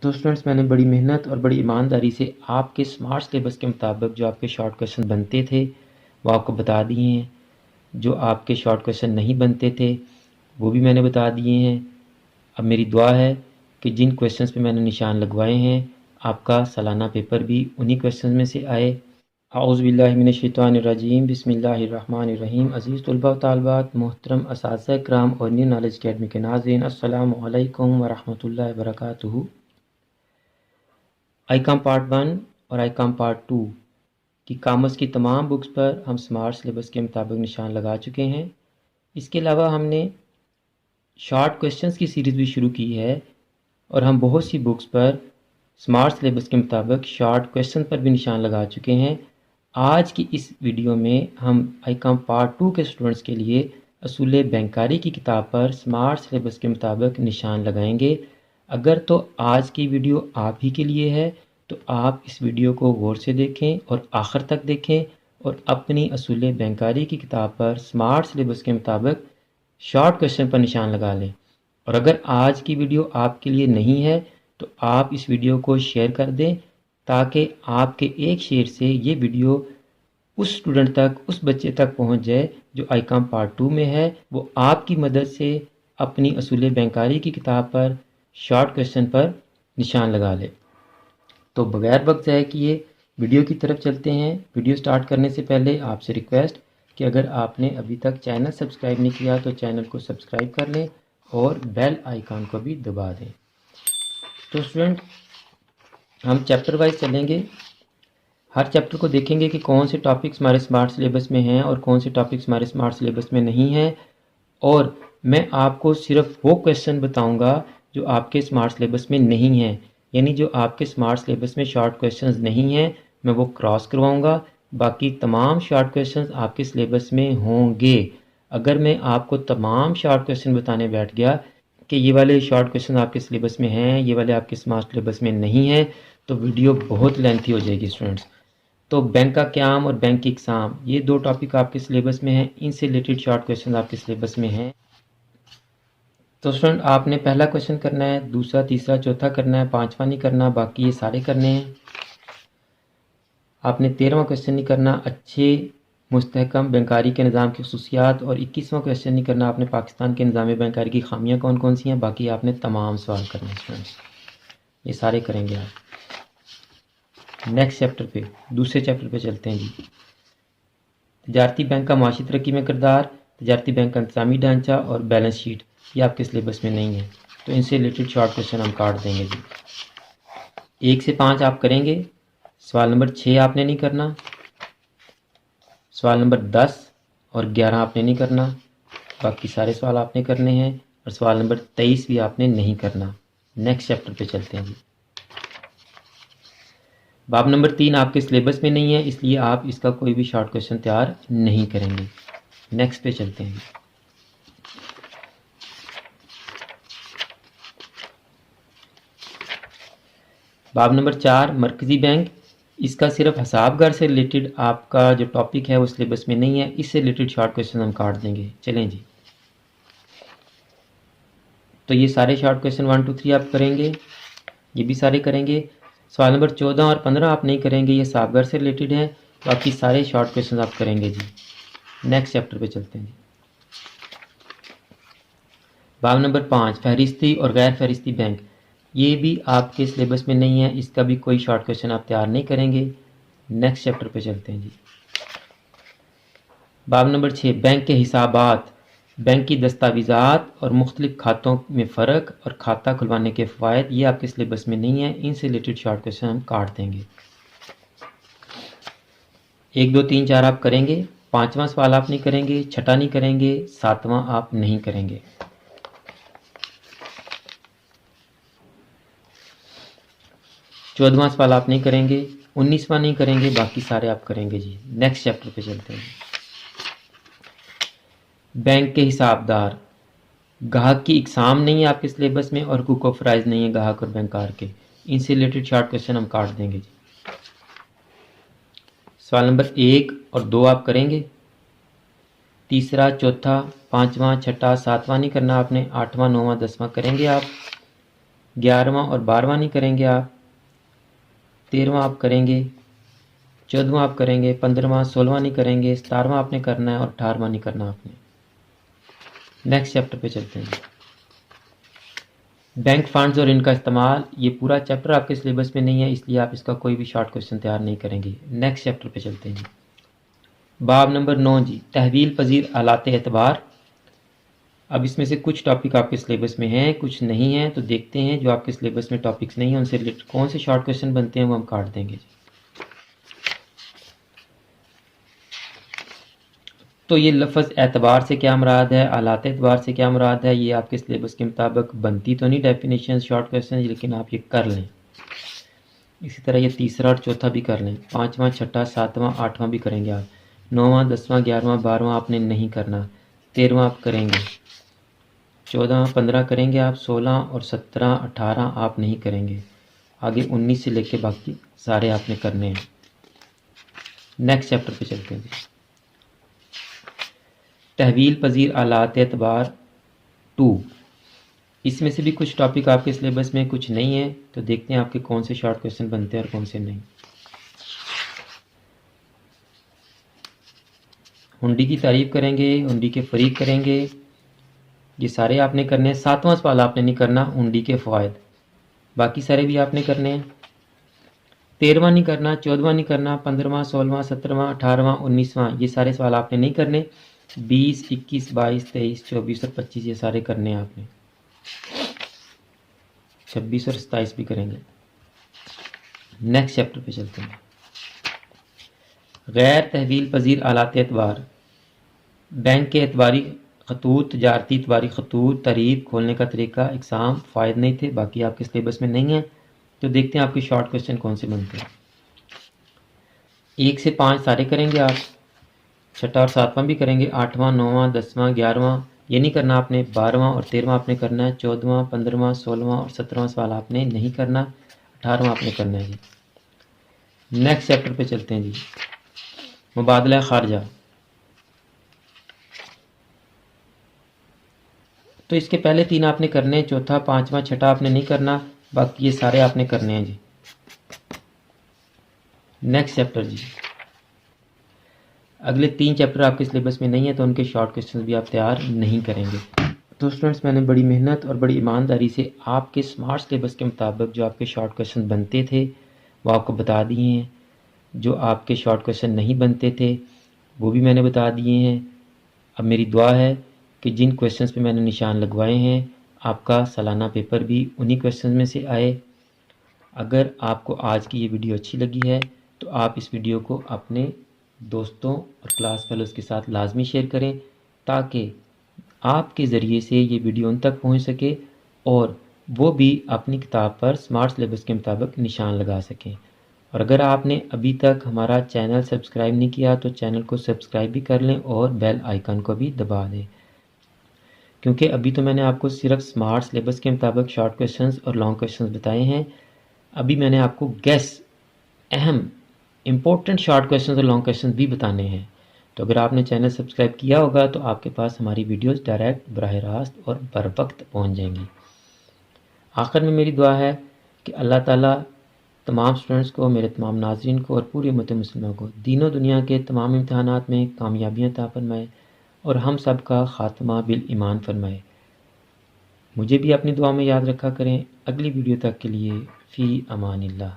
तो स्टूडेंट्स, मैंने बड़ी मेहनत और बड़ी ईमानदारी से आपके स्मार्ट सिलेबस के मुताबिक जो आपके शॉर्ट क्वेश्चन बनते थे वो आपको बता दिए हैं। जो आपके शॉर्ट क्वेश्चन नहीं बनते थे वो भी मैंने बता दिए हैं। अब मेरी दुआ है कि जिन क्वेश्चंस पे मैंने निशान लगवाए हैं आपका सालाना पेपर भी उन्हीं क्वेश्चन में से आए। आऊज़ बिल्लाहि मिनश शैतानिर रजीम, बिस्मिल्लाहिर रहमानिर रहीम। अज़ीज़ तलबा व तालिबात, मोहतरम असातिज़ा किराम और न्यू नॉलेज अकेडमी के नाज़रीन, अस्सलामु अलैकुम व रहमतुल्लाहि व बरकातुहू। आईकॉम पार्ट 1 और आईकॉम पार्ट 2 की कॉमर्स की तमाम बुक्स पर हम स्मार्ट सिलेबस के मुताबिक निशान लगा चुके हैं। इसके अलावा हमने शॉर्ट क्वेश्चंस की सीरीज़ भी शुरू की है और हम बहुत सी बुक्स पर स्मार्ट सिलेबस के मुताबिक शॉर्ट क्वेश्चन पर भी निशान लगा चुके हैं। आज की इस वीडियो में हम आईकॉम पार्ट 2 के स्टूडेंट्स के लिए असूल बैंकारी की किताब पर स्मार्ट सिलेबस के मुताबिक निशान लगाएंगे। अगर तो आज की वीडियो आप ही के लिए है तो आप इस वीडियो को गौर से देखें और आखिर तक देखें और अपनी असूल बैंकारी की किताब पर स्मार्ट सिलेबस के मुताबिक शॉर्ट क्वेश्चन पर निशान लगा लें। और अगर आज की वीडियो आपके लिए नहीं है तो आप इस वीडियो को शेयर कर दें ताकि आपके एक शेयर से ये वीडियो उस स्टूडेंट तक, उस बच्चे तक पहुंच जाए जो आईकॉम पार्ट 2 में है। वो आपकी मदद से अपनी असूल बैंकारी की किताब पर शॉर्ट क्वेश्चन पर निशान लगा ले। तो बगैर वक्त ज़ाया किए वीडियो की तरफ चलते हैं। वीडियो स्टार्ट करने से पहले आपसे रिक्वेस्ट कि अगर आपने अभी तक चैनल सब्सक्राइब नहीं किया तो चैनल को सब्सक्राइब कर लें और बेल आइकन को भी दबा दें। तो स्टूडेंट, हम चैप्टर वाइज चलेंगे। हर चैप्टर को देखेंगे कि कौन से टॉपिक्स हमारे स्मार्ट सिलेबस में हैं और कौन से टॉपिक्स हमारे स्मार्ट सिलेबस में नहीं हैं। और मैं आपको सिर्फ वो क्वेश्चन बताऊंगा जो आपके स्मार्ट सिलेबस में नहीं हैं, यानी जो आपके स्मार्ट सिलेबस में शॉर्ट क्वेश्चंस नहीं हैं मैं वो क्रॉस करवाऊंगा। बाकी तमाम शॉर्ट क्वेश्चंस आपके सिलेबस में होंगे। अगर मैं आपको तमाम शॉर्ट क्वेश्चन बताने बैठ गया कि ये वाले शॉर्ट क्वेश्चन आपके सिलेबस में हैं, ये वाले आपके स्मार्ट सिलेबस में नहीं हैं, तो वीडियो बहुत लेंथी हो जाएगी स्टूडेंट्स। तो बैंक का क्याम और बैंक की एग्ज़ाम, ये दो टॉपिक आपके सिलेबस में हैं, इनसे रिलेटेड शॉर्ट क्वेश्चन आपके सिलेबस में हैं। तो स्टूडेंट, आपने पहला क्वेश्चन करना है, दूसरा, तीसरा, चौथा करना है, पांचवा नहीं करना, बाकी ये सारे करने हैं। आपने 13वां क्वेश्चन नहीं करना, अच्छे मुस्तहकम बैंकारी के निज़ाम की खसूसियात, और 21वां क्वेश्चन नहीं करना, आपने पाकिस्तान के निज़ाम बैंकारी की खामियां कौन कौन सी हैं। बाकी आपने तमाम सवाल करने हैं स्टूडेंट्स, ये सारे करेंगे आप। नेक्स्ट चैप्टर पे, दूसरे चैप्टर पे चलते हैं जी। तजारती बैंक का माशी तरक्की में किरदार, तजारती बैंक का इंतजामी ढांचा और बैलेंस शीट, ये आपके सिलेबस में नहीं है, तो इनसे रिलेटेड शॉर्ट क्वेश्चन हम काट देंगे जी। 1 से 5 आप करेंगे। सवाल नंबर 6 आपने नहीं करना, सवाल नंबर 10 और 11 आपने नहीं करना, बाकी सारे सवाल आपने करने हैं, और सवाल नंबर 23 भी आपने नहीं करना। नेक्स्ट चैप्टर पे चलते हैं जी। बाब नंबर 3 आपके सिलेबस में नहीं है, इसलिए आप इसका कोई भी शॉर्ट क्वेश्चन तैयार नहीं करेंगे। नेक्स्ट पे चलते हैं। बाब नंबर 4 मरकज़ी बैंक, इसका सिर्फ हिसाबगार से रिलेटेड आपका जो टॉपिक है वो सिलेबस में नहीं है, इससे रिलेटेड शॉर्ट क्वेश्चन हम काट देंगे। चलें जी, तो ये सारे शॉर्ट क्वेश्चन 1 2 3 आप करेंगे, ये भी सारे करेंगे। सवाल नंबर 14 और 15 आप नहीं करेंगे, ये हिसाबगार से रिलेटेड है, बाकी सारे शॉर्ट क्वेश्चन आप करेंगे जी। नेक्स्ट चैप्टर पे चलते हैं। बाब नंबर 5 फहरिस्ती और गैर फहरिस्ती बैंक, ये भी आपके सिलेबस में नहीं है, इसका भी कोई शॉर्ट क्वेश्चन आप तैयार नहीं करेंगे। नेक्स्ट चैप्टर पे चलते हैं जी। बाब नंबर 6 बैंक के हिसाबात, बैंक की दस्तावेज़ात और मुख्तलिफ खातों में फ़र्क और खाता खुलवाने के फ़वाइद, ये आपके सिलेबस में नहीं है, इनसे रिलेटेड शॉर्ट क्वेश्चन हम काट देंगे। 1 2 3 4 आप करेंगे, 5वां सवाल आप नहीं करेंगे, 6ठा नहीं करेंगे, 7वां आप नहीं करेंगे। चौदहवां सवाल आप नहीं करेंगे, 19वां नहीं करेंगे, बाकी सारे आप करेंगे जी। नेक्स्ट चैप्टर पे चलते हैं। बैंक के हिसाबदार, गाहक की इकसाम नहीं है आपके सिलेबस में और हुकूक व फ़राइज़ नहीं है गाहक और बैंकार के, इनसे रिलेटेड शॉर्ट क्वेश्चन हम काट देंगे जी। सवाल नंबर 1 और 2 आप करेंगे, तीसरा, चौथा, 5वां, 6ठा, 7वां नहीं करना आपने, 8वां, 9वां, 10वां करेंगे आप। 11वां और 12वां नहीं करेंगे आप, 13वां आप करेंगे, 14वां आप करेंगे, 15वां 16वां नहीं करेंगे, 17वां आपने करना है और 18वां नहीं करना आपने। नेक्स्ट चैप्टर पे चलते हैं। बैंक फंड्स और इनका इस्तेमाल, ये पूरा चैप्टर आपके सिलेबस में नहीं है, इसलिए आप इसका कोई भी शॉर्ट क्वेश्चन तैयार नहीं करेंगे। नेक्स्ट चैप्टर पे चलते हैं। बाब नंबर 9 जी, तहवील पजीर आलात एतबार। अब इसमें से कुछ टॉपिक आपके सिलेबस में हैं, कुछ नहीं है, तो देखते हैं जो आपके सिलेबस में टॉपिक्स नहीं हैं उनसे रिलेटेड कौन से शॉर्ट क्वेश्चन बनते हैं वो हम काट देंगे। तो ये लफ्ज़ एतबार से क्या मुराद है, आलात एतबार से क्या मुराद है, ये आपके सिलेबस के मुताबिक बनती तो नहीं डेफिनेशन शॉर्ट क्वेश्चन, लेकिन आप ये कर लें। इसी तरह ये तीसरा और चौथा भी कर लें, 5वां 6वां 7वां 8वां भी करेंगे आप, 9वां 10वां 11वां 12वां आपने नहीं करना, 13वां आप करेंगे, 14 15 करेंगे आप, 16 और 17 18 आप नहीं करेंगे, आगे 19 से लेके बाकी सारे आपने करने हैं। नेक्स्ट चैप्टर पे चलते हैं। तहवील पजीर आलात एतबार 2, इसमें से भी कुछ टॉपिक आपके सिलेबस में कुछ नहीं है, तो देखते हैं आपके कौन से शॉर्ट क्वेश्चन बनते हैं और कौन से नहीं। हुंडी की तारीफ करेंगे, हुंडी के फरीक करेंगे, ये सारे आपने करने हैं। 7वां सवाल आपने नहीं करना, हुंडी के फ़वाइद, बाकी सारे भी आपने करने हैं। 13वां नहीं करना, 14वां नहीं करना, 15वां 16वां 17वां 18वां 19वां ये सारे सवाल आपने नहीं करने। 20 21 22 23 24 और 25 ये सारे करने हैं आपने। 26 और 27 भी करेंगे। नेक्स्ट चैप्टर पे चलते हैं। गैर तहवील पजीर आलात एतबार, बैंक के एतबारी खतूत, तजारती एतबारी खतूत, तारीफ खोलने का तरीका, एग्ज़ाम फ़ायद नहीं थे, बाकी आपके सिलेबस में नहीं है, तो देखते हैं आपके शॉर्ट क्वेश्चन कौन से बनते हैं। 1 से 5 सारे करेंगे आप, 6वां और 7वां भी करेंगे, 8वां 9वां 10वां 11वां ये नहीं करना आपने, 12वां और 13वां आपने करना है, 14वां 15वां 16वां और 17वां सवाल आपने नहीं करना, 18वां आपने करना है जी। नेक्स्ट चैप्टर पे चलते हैं जी, मुबादला खारजा। तो इसके पहले 3 आपने करने हैं, चौथा 5वां 6वां आपने नहीं करना, बाकी ये सारे आपने करने हैं जी। नेक्स्ट चैप्टर जी, अगले 3 चैप्टर आपके सिलेबस में नहीं है, तो उनके शॉर्ट क्वेश्चन भी आप तैयार नहीं करेंगे। तो स्टूडेंट्स, मैंने बड़ी मेहनत और बड़ी ईमानदारी से आपके स्मार्ट सिलेबस के मुताबिक जो आपके शॉर्ट क्वेश्चन बनते थे वो आपको बता दिए हैं, जो आपके शॉर्ट क्वेश्चन नहीं बनते थे वो भी मैंने बता दिए हैं। अब मेरी दुआ है कि जिन क्वेश्चंस पे मैंने निशान लगवाए हैं आपका सालाना पेपर भी उन्हीं क्वेश्चन में से आए। अगर आपको आज की ये वीडियो अच्छी लगी है तो आप इस वीडियो को अपने दोस्तों और क्लास फेलोज़ के साथ लाजमी शेयर करें, ताकि आपके ज़रिए से ये वीडियो उन तक पहुंच सके और वो भी अपनी किताब पर स्मार्ट सिलेबस के मुताबिक निशान लगा सकें। और अगर आपने अभी तक हमारा चैनल सब्सक्राइब नहीं किया तो चैनल को सब्सक्राइब भी कर लें और बेल आइकन को भी दबा दें, क्योंकि अभी तो मैंने आपको सिर्फ स्मार्ट सिलेबस के मुताबिक शॉर्ट क्वेश्चंस और लॉन्ग क्वेश्चंस बताए हैं। अभी मैंने आपको अहम इम्पोर्टेंट शॉर्ट क्वेश्चंस और लॉन्ग क्वेश्चंस भी बताने हैं। तो अगर आपने चैनल सब्सक्राइब किया होगा तो आपके पास हमारी वीडियोस डायरेक्ट बराह रास्त और बर वक्त पहुँच जाएंगी। आखिर में मेरी दुआ है कि अल्लाह ताला तमाम स्टूडेंट्स को, मेरे तमाम नाज़रीन को और पूरी उम्मत मुस्लिमों को दीनों दुनिया के तमाम इम्तहानात में कामयाबियाँ अता फरमाए और हम सब का ख़ात्मा बिल ईमान फरमाए। मुझे भी अपनी दुआ में याद रखा करें। अगली वीडियो तक के लिए फ़ी अमानिल्लाह।